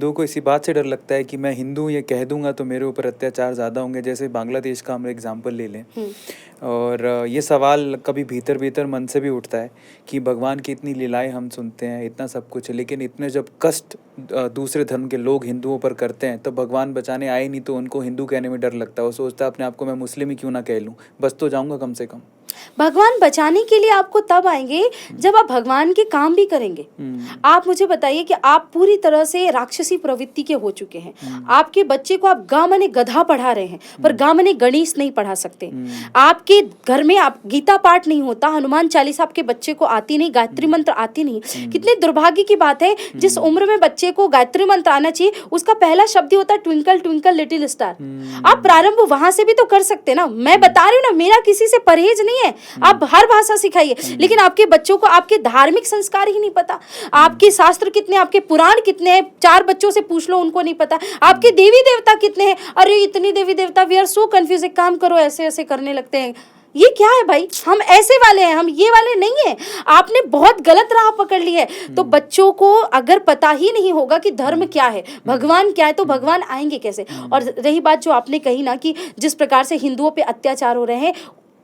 हिंदुओं को इसी बात से डर लगता है कि मैं हिंदू हूँ, ये कह दूंगा तो मेरे ऊपर अत्याचार ज़्यादा होंगे। जैसे बांग्लादेश का हम एग्जांपल ले लें, और ये सवाल कभी भीतर भीतर मन से भी उठता है कि भगवान की इतनी लीलाएं हम सुनते हैं, इतना सब कुछ है, लेकिन इतने जब कष्ट दूसरे धर्म के लोग हिंदुओं पर करते हैं तो भगवान बचाने आए नहीं, तो उनको हिंदू कहने में डर लगता है। वो सोचता है अपने आप को मैं मुस्लिम ही क्यों ना कह लूँ, बस तो जाऊँगा कम से कम। भगवान बचाने के लिए आपको तब आएंगे जब आप भगवान के काम भी करेंगे। आप मुझे बताइए कि आप पूरी तरह से राक्षसी प्रवृत्ति के हो चुके हैं। आपके बच्चे को आप गा मने गधा पढ़ा रहे हैं, पर गा मने गणेश नहीं पढ़ा सकते। आपके घर में आप गीता पाठ नहीं होता, हनुमान चालीसा आपके बच्चे को आती नहीं, गायत्री मंत्र आती नहीं। कितने दुर्भाग्य की बात है, जिस उम्र में बच्चे को गायत्री मंत्र आना चाहिए उसका पहला शब्द ही होता है ट्विंकल ट्विंकल लिटिल स्टार। आप प्रारंभ वहां से भी तो कर सकते ना। मैं बता रही हूँ ना, मेरा किसी से परहेज नहीं है, आप हर भाषा सिखाइए, लेकिन आपके बच्चों को आपके धार्मिक संस्कार ही नहीं पता, आपके शास्त्र कितने, आपके पुराण कितने हैं, 4 बच्चों से पूछ लो, उनको नहीं पता। आपके देवी देवता कितने हैं, अरे इतनी देवी देवता, वी आर सो कंफ्यूज। एक काम करो, ऐसे ऐसे करने लगते हैं। ये क्या है भाई, हम ऐसे वाले हैं, हम ये वाले नहीं हैं। आपने बहुत गलत राह पकड़ ली है। तो बच्चों को अगर पता ही नहीं होगा कि धर्म क्या है, भगवान क्या है, तो भगवान आएंगे कैसे। और रही बात जो आपने कही ना कि जिस प्रकार से हिंदुओं पे अत्याचार हो रहे हैं,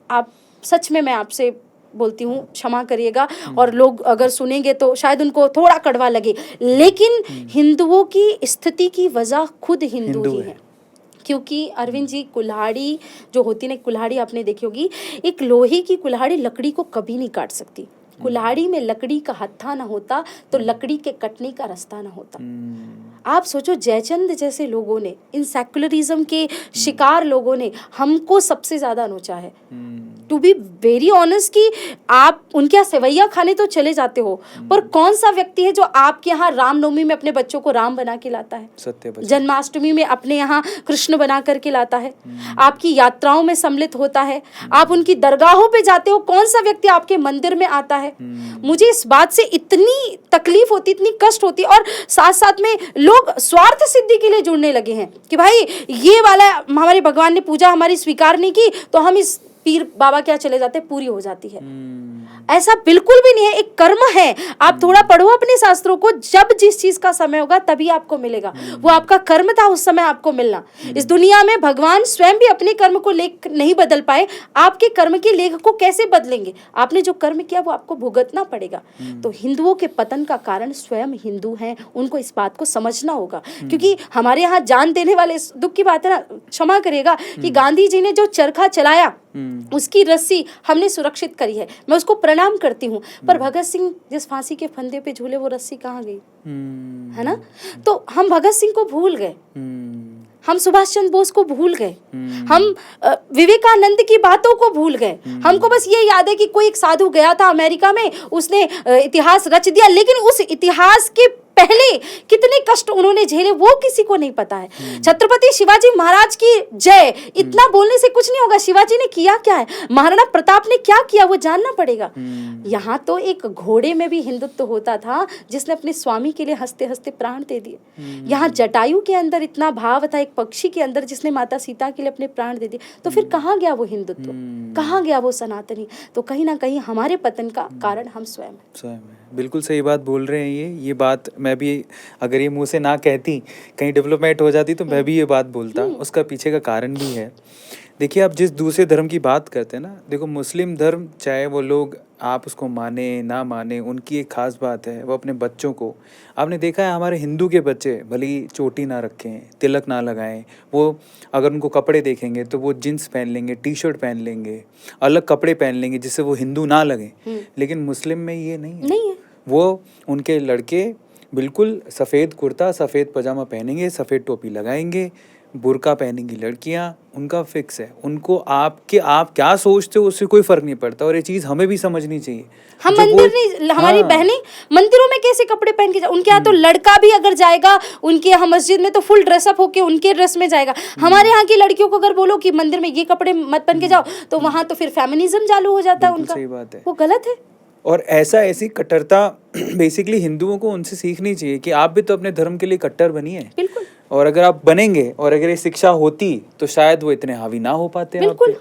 आप सच में, मैं आपसे बोलती हूँ, क्षमा करिएगा, और लोग अगर सुनेंगे तो शायद उनको थोड़ा कड़वा लगे, लेकिन हिंदुओं की स्थिति की वजह खुद हिंदू ही है। क्योंकि अरविंद जी, कुल्हाड़ी जो होती है ना, कुल्हाड़ी आपने देखी होगी, एक लोहे की कुल्हाड़ी लकड़ी को कभी नहीं काट सकती। कुल्हाड़ी में लकड़ी का हत्था ना होता तो लकड़ी के कटने का रास्ता ना होता। आप सोचो, जयचंद जैसे लोगों ने, इन सेक्युलरिज्म के शिकार लोगों ने हमको सबसे ज्यादा नोचा है। टू बी वेरी ऑनेस्ट, कि आप उनके यहाँ सेवैया खाने तो चले जाते हो, पर कौन सा व्यक्ति है जो आपके यहाँ रामनवमी में अपने बच्चों को राम बना के लाता है, जन्माष्टमी में अपने यहाँ कृष्ण बना करके लाता है, आपकी यात्राओं में सम्मिलित होता है, आप उनकी दरगाहों पे जाते हो, कौन सा व्यक्ति आपके मंदिर में आता है। मुझे इस बात से इतनी तकलीफ होती, इतनी कष्ट होती, और साथ साथ में लोग स्वार्थ सिद्धि के लिए जुड़ने लगे हैं कि भाई ये वाला हमारे भगवान ने पूजा हमारी स्वीकार नहीं की तो हम इस पीर बाबा क्या चले जाते, पूरी हो जाती है। ऐसा बिल्कुल भी नहीं है, एक कर्म है। आप थोड़ा पढ़ो अपने शास्त्रों को, जब जिस चीज का समय होगा तभी आपको मिलेगा। वो आपका कर्म था, उस समय आपको मिलना। इस दुनिया में भगवान स्वयं भी अपने कर्म को लेख नहीं बदल पाए, आपके कर्म के लेख को कैसे बदलेंगे। आपने जो कर्म किया वो आपको भुगतना पड़ेगा। तो हिंदुओं के पतन का कारण स्वयं हिंदू हैं, उनको इस बात को समझना होगा। क्योंकि हमारे यहाँ जान देने वाले, दुख की बात है ना, क्षमा करिएगा, कि गांधी जी ने जो चरखा चलाया उसकी रस्सी हमने सुरक्षित करी है, मैं उसको प्रणाम करती हूँ। पर भगत सिंह जिस फांसी के फंदे पे झूले, वो रस्सी कहाँ गई, है ना। तो हम भगत सिंह को भूल गए, हम सुभाष चंद्र बोस को भूल गए, हम विवेकानंद की बातों को भूल गए। हमको बस ये याद है कि कोई एक साधु गया था अमेरिका में, उसने इतिहास रच दिया, लेकिन उस इतिहास के पहले कितने कष्ट उन्होंने झेले वो किसी को नहीं पता है। छत्रपति शिवाजी महाराज की जय, इतना बोलने से कुछ नहीं होगा। शिवाजी ने किया क्या है, महाराणा प्रताप ने क्या किया, वो जानना पड़ेगा। यहाँ तो एक घोड़े में भी हिंदुत्व होता था जिसने अपने स्वामी के लिए हंसते हंसते प्राण दे दिए। यहाँ जटायु के अंदर इतना भाव था, एक पक्षी के अंदर जिसने माता सीता के लिए अपने प्राण दे दिए। तो फिर कहाँ गया वो हिंदुत्व, कहाँ गया वो सनातनी। तो कहीं ना कहीं हमारे पतन का कारण हम स्वयं। बिल्कुल सही बात बोल रहे हैं। ये बात मैं भी, अगर ये मुंह से ना कहती, कहीं डेवलपमेंट हो जाती, तो मैं भी ये बात बोलता। उसका पीछे का कारण भी है। देखिए, आप जिस दूसरे धर्म की बात करते हैं ना, देखो मुस्लिम धर्म, चाहे वो लोग आप उसको माने ना माने, उनकी एक खास बात है, वो अपने बच्चों को, आपने देखा है हमारे हिंदू के बच्चे भले ही चोटी ना रखें, तिलक ना लगाएं, वो अगर उनको कपड़े देखेंगे तो वो जींस पहन लेंगे, टी शर्ट पहन लेंगे, अलग कपड़े पहन लेंगे जिससे वो हिंदू ना लगे। लेकिन मुस्लिम में ये नहीं है। वो उनके लड़के बिल्कुल सफ़ेद कुर्ता, सफ़ेद पजामा पहनेंगे, सफ़ेद टोपी लगाएंगे, बुर्का पहनेंगी लड़कियां, उनका फिक्स है। उनको आप क्या सोचते हो उससे कोई फर्क नहीं पड़ता। और ये चीज़ हमें भी समझनी चाहिए। हम मंदिर नहीं, हमारी बहनें मंदिरों में कैसे कपड़े पहन के उनके यहाँ तो लड़का भी अगर जाएगा उनके यहाँ मस्जिद में तो फुल ड्रेसअप होके उनके ड्रेस में जाएगा। हमारे यहाँ की लड़कियों को अगर बोलो कि मंदिर में ये कपड़े मत पहन के जाओ, तो वहाँ तो फिर फेमिनिज्म चालू हो जाता है उनका। सही बात है, वो गलत है। और ऐसी कट्टरता बेसिकली हिंदुओं को उनसे सीखनी चाहिए कि आप भी तो अपने धर्म के लिए कट्टर बनिए। बिल्कुल। और अगर आप बनेंगे और अगर ये शिक्षा होती तो शायद वो इतने हावी ना हो पाते। बिल्कुल।